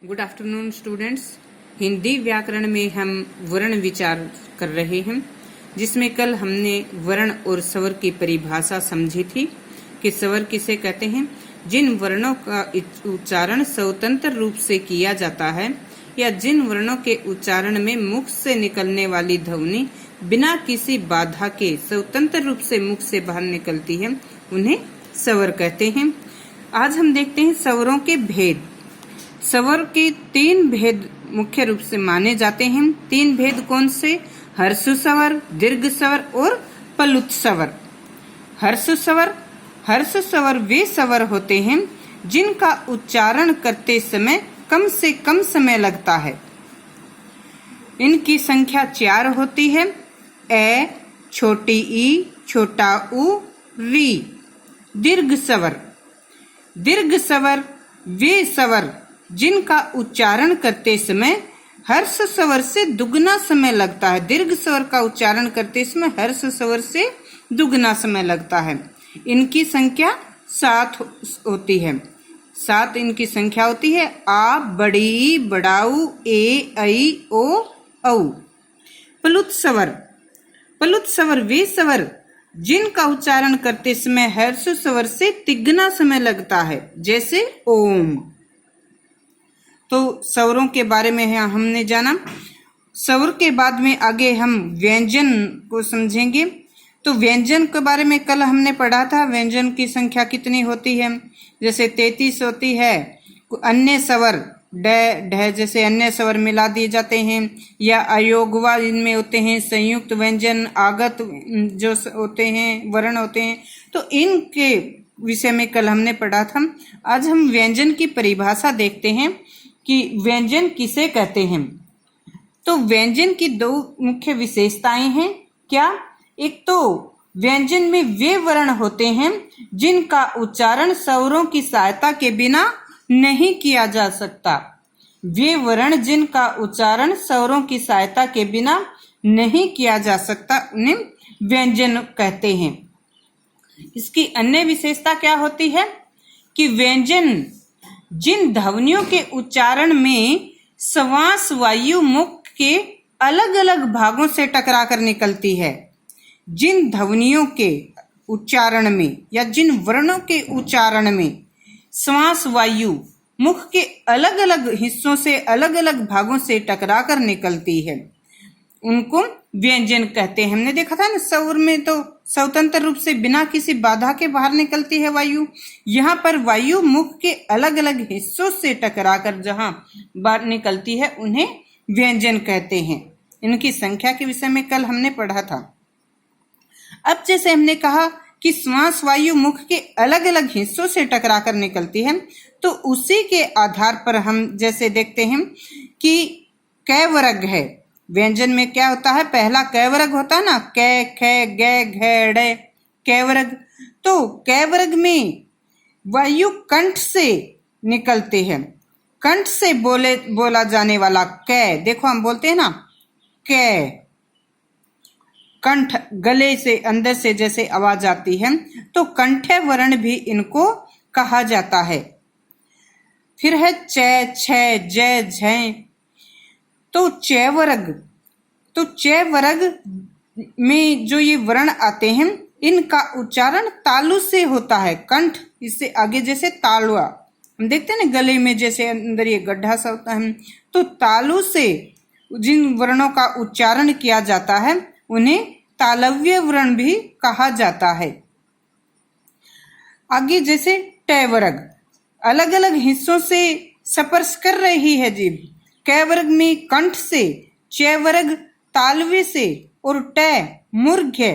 Good afternoon students. Hindi व्याकरण में हम वर्ण विचार कर रहे हैं, जिसमें कल हमने वर्ण और स्वर की परिभाषा समझी थी कि स्वर किसे कहते हैं। जिन वर्णों का उच्चारण स्वतंत्र रूप से किया जाता है या जिन वर्णों के उच्चारण में मुख से निकलने वाली ध्वनि बिना किसी बाधा के स्वतंत्र रूप से मुख से बाहर निकलती है, उन्हें स्वर कहते हैं। आज हम देखते हैं स्वरों के भेद। स्वर के 3 भेद मुख्य रूप से माने जाते हैं। 3 भेद कौन से? हर्ष स्वर, दीर्घ स्वर और प्लुत स्वर। हर्ष स्वर वे स्वर होते हैं जिनका उच्चारण करते समय कम से कम समय लगता है। इनकी संख्या 4 होती है। ए, छोटी ई, छोटा उ, री। दीर्घ स्वर वे स्वर जिनका उच्चारण करते समय हर्ष स्वर से दुगना समय लगता है। दीर्घ स्वर का उच्चारण करते समय हर्ष स्वर से दुगना समय लगता है। इनकी संख्या 7 होती है। 7 इनकी संख्या होती है। आ, बड़ी, बड़ाऊ, ए, ऐ, ओ, औ। प्लुत स्वर वे स्वर जिनका उच्चारण करते समय हर्ष स्वर से तिगना समय लगता है, जैसे ओम। तो स्वरों के बारे में हमने जाना। स्वर के बाद में आगे हम व्यंजन को समझेंगे। तो व्यंजन के बारे में कल हमने पढ़ा था। व्यंजन की संख्या कितनी होती है? जैसे 33 होती है। अन्य स्वर ढ जैसे अन्य स्वर मिला दिए जाते हैं, या अयोगवा इनमें होते हैं। संयुक्त व्यंजन, आगत जो होते हैं, वर्ण होते हैं। तो इनके विषय में कल हमने पढ़ा था। आज हम व्यंजन की परिभाषा देखते हैं कि व्यंजन किसे कहते हैं। तो व्यंजन की 2 मुख्य विशेषताएं हैं। क्या? एक तो व्यंजन में वे वर्ण होते हैं जिनका उच्चारण स्वरों की सहायता के बिना नहीं किया जा सकता। वे वर्ण जिनका उच्चारण स्वरों की सहायता के बिना नहीं किया जा सकता, उन्हें व्यंजन कहते हैं। इसकी अन्य विशेषता क्या होती है कि व्यंजन जिन ध्वनियों के उच्चारण में श्वास वायु मुख के अलग अलग भागों से टकरा कर निकलती है। जिन ध्वनियों के उच्चारण में या जिन वर्णों के उच्चारण में श्वास वायु मुख के अलग अलग हिस्सों से, अलग अलग भागों से टकरा कर निकलती है, उनको व्यंजन कहते हैं। हमने देखा था ना, स्वर में तो स्वतंत्र रूप से बिना किसी बाधा के बाहर निकलती है वायु। यहाँ पर वायु मुख के अलग अलग हिस्सों से टकराकर जहाँ बाहर निकलती है, उन्हें व्यंजन कहते हैं। इनकी संख्या के विषय में कल हमने पढ़ा था। अब जैसे हमने कहा कि श्वास वायु मुख के अलग अलग हिस्सों से टकराकर निकलती है, तो उसी के आधार पर हम जैसे देखते हैं कि कै वर्ग है। व्यंजन में क्या होता है? पहला कै वर्ग होता है ना, कै, खे, गे, घे, डे, कै वर्ग। तो कै वर्ग में वायु कंठ से निकलते हैं। कंठ से बोला जाने वाला कै, देखो हम बोलते हैं ना कै, कंठ गले से अंदर से जैसे आवाज आती है, तो कंठे वर्ण भी इनको कहा जाता है। फिर है च, छ, ज, झ। तो च वर्ग में जो ये वर्ण आते हैं, इनका उच्चारण तालु से होता है। कंठ इससे आगे जैसे तालुआ, हम देखते हैं ना गले में जैसे अंदर ये गड्ढा सा होता है, तो तालु से जिन वर्णों का उच्चारण किया जाता है, उन्हें तालव्य वर्ण भी कहा जाता है। आगे जैसे ट वर्ग, अलग अलग हिस्सों से स्पर्श कर रही है जीभ। कै वर्ग में कंठ से, च वर्ग तालवे से, और ट मूर्ध्य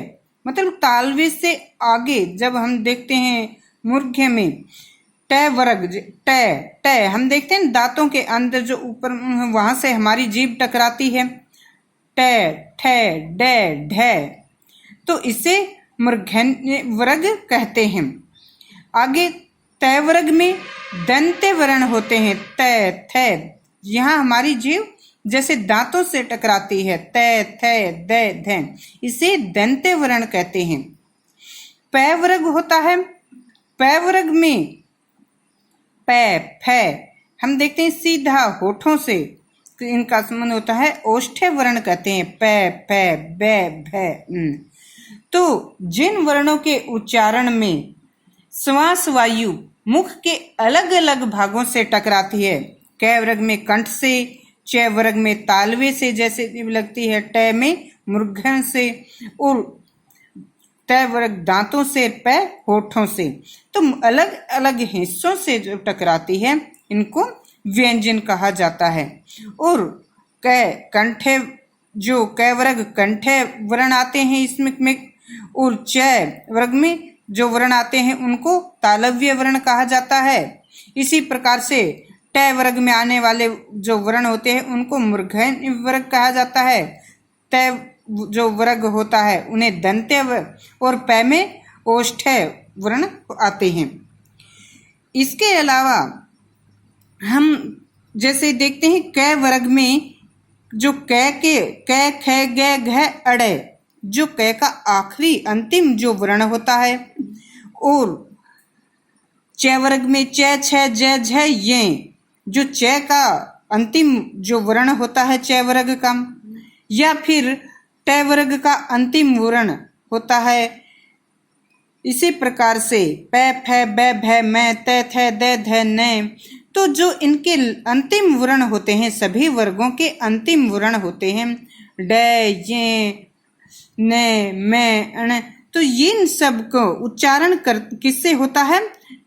मतलब तालवे से आगे जब हम देखते हैं मूर्ध्य में ट वर्ग, ट हम देखते हैं दांतों के अंदर जो ऊपर वहां से हमारी जीभ टकराती है, ट, ठ, ड, ढ, तो इसे मूर्धन्य वर्ग कहते हैं। आगे तय वर्ग में दंत्य वर्ण होते हैं। त, थ, यहाँ हमारी जीभ जैसे दांतों से टकराती है, त, थ, द, ध, इसे दंत्य वर्ण कहते हैं। पै वर्ग होता है। पै वर्ग में प, फ, हम देखते हैं सीधा होठों से इनका संबंध होता है, ओष्ठ्य वर्ण कहते हैं, प, फ, ब, भ। तो जिन वर्णों के उच्चारण में श्वास वायु मुख के अलग अलग भागों से टकराती है, क वर्ग में कंठ से, च वर्ग में तालवे से जैसे लगती है, ट में मूर्धन से, और त वर्ग दांतों से, प होठों से, तो अलग अलग हिस्सों से जो टकराती है इनको व्यंजन कहा जाता है। और क कंठे जो क वर्ग कंठे वर्ण आते हैं इसमें, और च वर्ग में जो वर्ण आते हैं उनको तालव्य वर्ण कहा जाता है। इसी प्रकार से ट वर्ग में आने वाले जो वर्ण होते हैं उनको मूर्धन्य वर्ग कहा जाता है। त जो वर्ग होता है उन्हें दंत्य और प में ओष्ठ्य वर्ण आते हैं। इसके अलावा हम जैसे देखते हैं क वर्ग में जो क के क ख ग घ अड़ जो क का आखिरी अंतिम जो वर्ण होता है, और च वर्ग में च छ ज झ ये जो च का अंतिम जो वर्ण होता है च वर्ग का, या फिर ट वर्ग का अंतिम वर्ण होता है। इसी प्रकार से प फ ब भ म त थ द ध न, तो जो इनके अंतिम वर्ण होते हैं, सभी वर्गों के अंतिम वर्ण होते हैं, ड ये न म अण, तो इन सब को उच्चारण किससे होता है?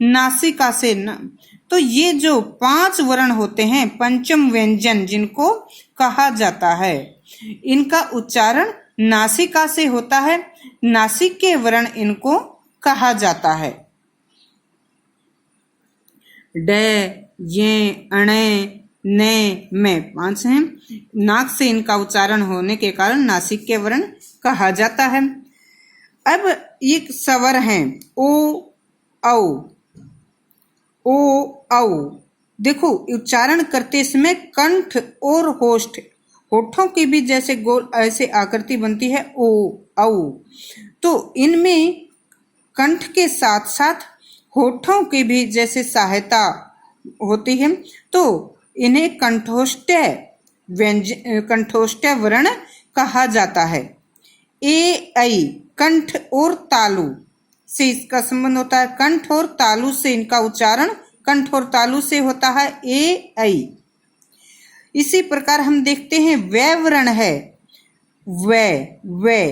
नासिका से न। तो ये जो 5 वर्ण होते हैं पंचम व्यंजन जिनको कहा जाता है, इनका उच्चारण नासिका से होता है, नासिक के वर्ण इनको कहा जाता है। ड ये अणे न में 5 हैं, नाक से इनका उच्चारण होने के कारण नासिक के वर्ण कहा जाता है। अब एक स्वर हैं ओ औ, ओ औ। देखो उच्चारण करते समय कंठ और होठों की भी जैसे गोल ऐसे आकृति बनती है ओ औ, तो इनमें कंठ के साथ साथ होठों की भी जैसे सहायता होती है, तो इन्हें कंठोष्ठ्य वर्ण कहा जाता है। ए ऐ कंठ और तालु से इसका संबंध होता है, कंठ और तालु से इनका उच्चारण कंठ और तालु से होता है ए ऐ। इसी प्रकार हम देखते हैं वै वर्ण है, वै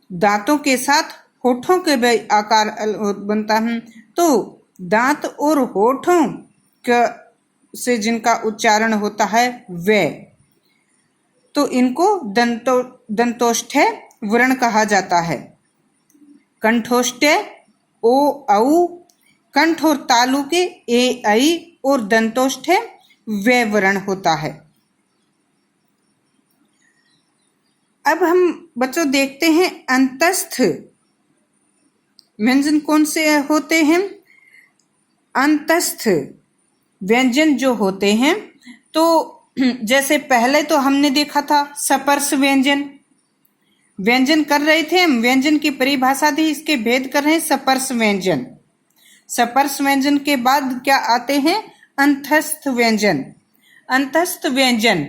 दांतों के साथ होठों के भी आकार बनता है, तो दांत और होठों से जिनका उच्चारण होता है वै, तो इनको दंतोष्ठ्य वर्ण कहा जाता है। कंठोष्ठ्य ओ औ, कंठ और तालु के ए ऐ, और दंतोष्ठ्य वै वर्ण होता है। अब हम बच्चों देखते हैं अंतस्थ व्यंजन कौन से होते हैं। अंतस्थ व्यंजन जो होते हैं, तो जैसे पहले तो हमने देखा था सपर्श व्यंजन कर रहे थे हम, व्यंजन की परिभाषा थी, इसके भेद कर रहे हैं सपर्श व्यंजन। सपर्श व्यंजन के बाद क्या आते हैं? अंतस्थ व्यंजन। अंतस्थ व्यंजन,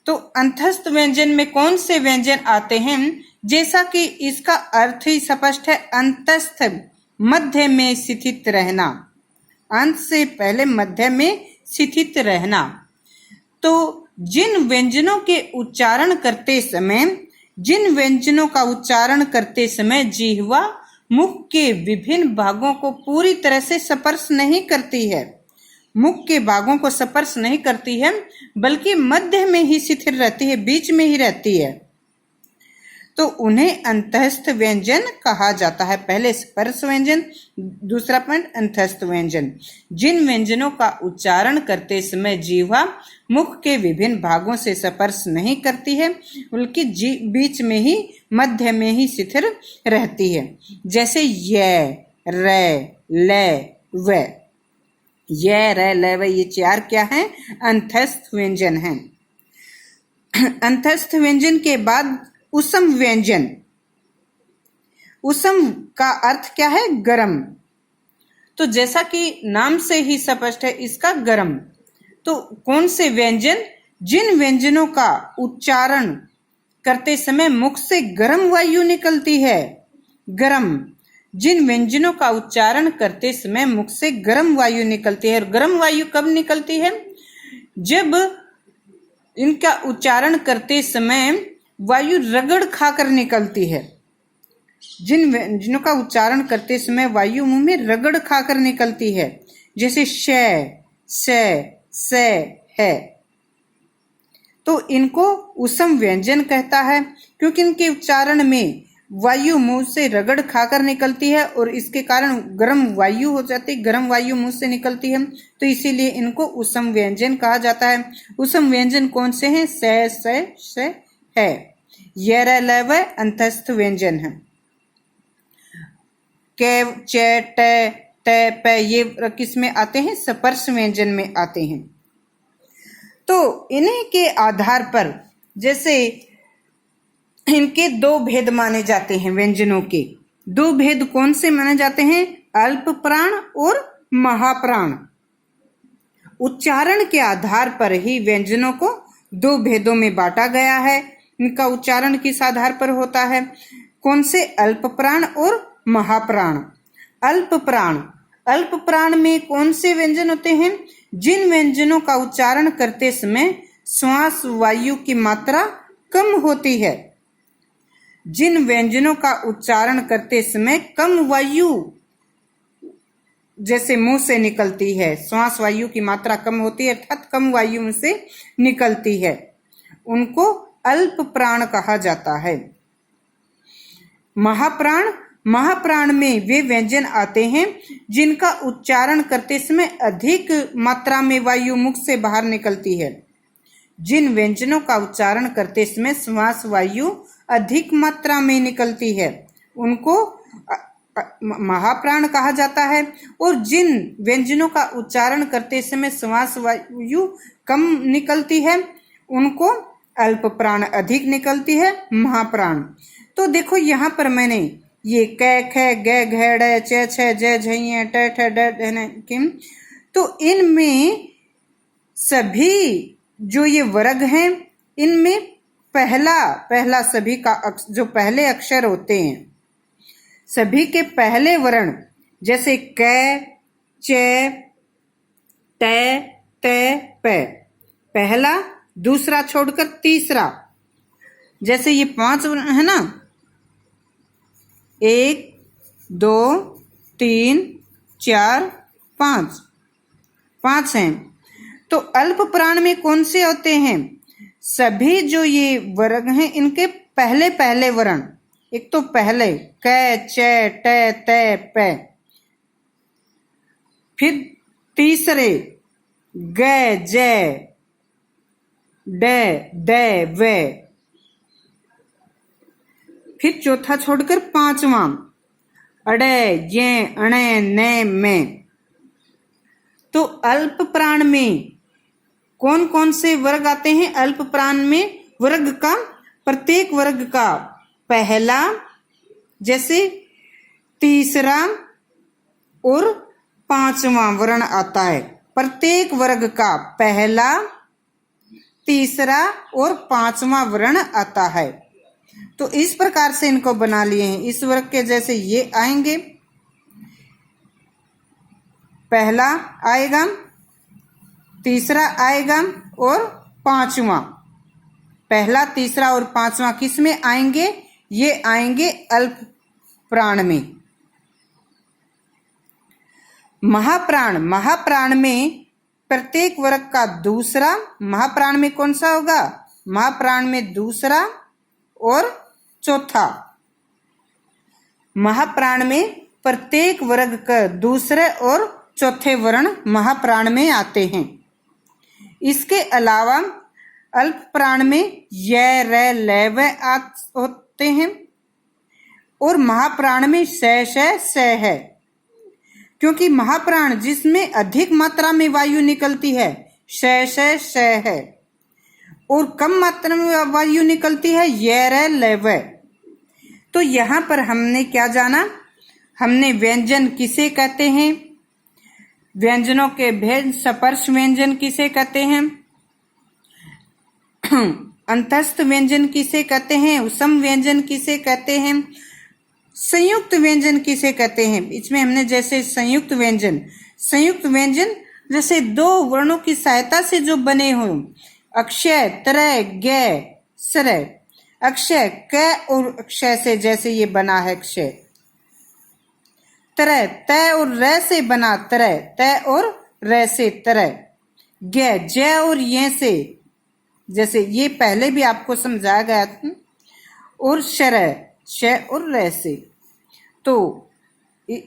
तो अंतस्थ व्यंजन में कौन से व्यंजन आते हैं? जैसा कि इसका अर्थ ही स्पष्ट है, अंतस्थ मध्य में स्थित रहना, अंत से पहले मध्य में स्थित रहना। तो जिन व्यंजनों के उच्चारण करते समय, जिन व्यंजनों का उच्चारण करते समय जिह्वा मुख के विभिन्न भागों को पूरी तरह से स्पर्श नहीं करती है, मुख के भागों को स्पर्श नहीं करती है, बल्कि मध्य में ही स्थिर रहती है, बीच में ही रहती है, तो उन्हें अंतस्थ व्यंजन कहा जाता है। पहले स्पर्श व्यंजन, दूसरा पॉइंट अंतस्थ व्यंजन। जिन व्यंजनों का उच्चारण करते समय जिह्वा मुख के विभिन्न भागों से स्पर्श नहीं करती है, बल्कि बीच में ही मध्य में ही स्थिर रहती है। जैसे य, र, ल, व। य, र, ल, व ये 4 क्या हैं? अंतस्थ व्यंजन हैं। अंतस्थ व्यंजन के बाद उसम व्यंजन। उसम का अर्थ क्या है? गरम। तो जैसा कि नाम से ही स्पष्ट है, इसका गरम। तो कौन से व्यंजन, जिन व्यंजनों का उच्चारण करते समय मुख से गर्म वायु निकलती है, गर्म, जिन व्यंजनों का उच्चारण करते समय मुख से गर्म वायु निकलती है। और गर्म वायु कब निकलती है? जब इनका उच्चारण करते समय वायु रगड़ खाकर निकलती है। जिन व्यंजनों का उच्चारण करते समय वायु मुंह में रगड़ खाकर निकलती है, जैसे श, स, है, तो इनको उसम व्यंजन कहता है, क्योंकि इनके उच्चारण में वायु मुंह से रगड़ खाकर निकलती है और इसके कारण गर्म वायु हो जाती है, गर्म वायु मुंह से निकलती है, तो इसीलिए इनको उसम व्यंजन कहा जाता है। उसम व्यंजन कौन से हैं? स, है, य, ल, व अंतस्थ व्यंजन है। क, च, ट, प ये किस में आते हैं? स्पर्श व्यंजन में आते हैं। तो इन्हीं के आधार पर जैसे इनके दो भेद माने जाते हैं, व्यंजनों के दो भेद कौन से माने जाते हैं? अल्प प्राण और महाप्राण। उच्चारण के आधार पर ही व्यंजनों को दो भेदों में बांटा गया है। इनका उच्चारण किस आधार पर होता है? कौन से? अल्प प्राण और महाप्राण। अल्प प्राण, अल्प प्राण में कौन से व्यंजन होते हैं? जिन व्यंजनों का उच्चारण करते समय श्वास वायु की मात्रा कम होती है। जिन व्यंजनों का उच्चारण करते समय कम वायु जैसे मुंह से निकलती है, श्वास वायु की मात्रा कम होती है अर्थात कम वायु मुंह से निकलती है, उनको अल्प प्राण कहा जाता है। महाप्राण, महाप्राण में वे व्यंजन आते हैं जिनका उच्चारण करते समय अधिक मात्रा में वायु मुख से बाहर निकलती है। जिन व्यंजनों का उच्चारण करते समय श्वास वायु अधिक मात्रा में निकलती है उनको महाप्राण कहा जाता है। और जिन व्यंजनों का उच्चारण करते समय श्वास वायु कम निकलती है उनको अल्प प्राण, अधिक निकलती है महाप्राण। तो देखो यहाँ पर मैंने ये क, ख, ग, घ, ड़, च, छ, ज, झ, ट, ठ, ड, किम, तो इनमें सभी जो ये वर्ग हैं इनमें पहला सभी का जो पहले अक्षर होते हैं, सभी के पहले वर्ण जैसे क, च, ट, त, प, पहला, दूसरा छोड़कर तीसरा, जैसे ये 5 वर्ण है ना, 1, 2, 3, 4, 5 हैं। तो अल्प प्राण में कौन से होते हैं? सभी जो ये वर्ग हैं इनके पहले वर्ण, एक तो पहले क, च, ट, त, प, फिर तीसरे ग, ज, ड, द, व, फिर चौथा छोड़कर 5वां अड़े, ये, अणे, ने, में। तो अल्प प्राण में कौन कौन से वर्ग आते हैं? अल्प प्राण में वर्ग का, प्रत्येक वर्ग का पहला, जैसे तीसरा और 5वां वर्ण आता है। प्रत्येक वर्ग का पहला, तीसरा और 5वां वर्ण आता है। तो इस प्रकार से इनको बना लिए हैं। इस वर्ग के जैसे ये आएंगे, पहला आएगा, तीसरा आएगा और 5वां। पहला, तीसरा और 5वां किस में आएंगे? ये आएंगे अल्प प्राण में। महाप्राण, महाप्राण में प्रत्येक वर्ग का दूसरा, महाप्राण में कौन सा होगा? महाप्राण में दूसरा और चौथा। महाप्राण में प्रत्येक वर्ग का दूसरे और चौथे वर्ण महाप्राण में आते हैं। इसके अलावा अल्प प्राण में य, र, ल, व होते हैं और महाप्राण में स है, क्योंकि महाप्राण जिसमें अधिक मात्रा में वायु निकलती है स है, और कम मात्रा में वायु निकलती है य, र, ल, व। तो यहाँ पर हमने क्या जाना? हमने व्यंजन किसे कहते हैं? व्यंजनों के भेद स्पर्श व्यंजन किसे कहते हैं? अंतस्थ व्यंजन किसे कहते हैं? उपसम व्यंजन किसे कहते हैं? संयुक्त व्यंजन किसे कहते हैं? इसमें हमने जैसे संयुक्त व्यंजन जैसे दो वर्णों की सहायता से जो बने हो, अक्षय, तरय, ग, सरय। अक्षय क और अक्षय से जैसे ये बना है अक्षय। तरय तय और र से बना तरय, तय और र से तरय। ग ज और ये से, जैसे ये पहले भी आपको समझाया गया था। और शरय श और र से। तो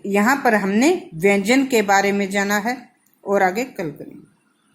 यहाँ पर हमने व्यंजन के बारे में जाना है और आगे कल करेंगे।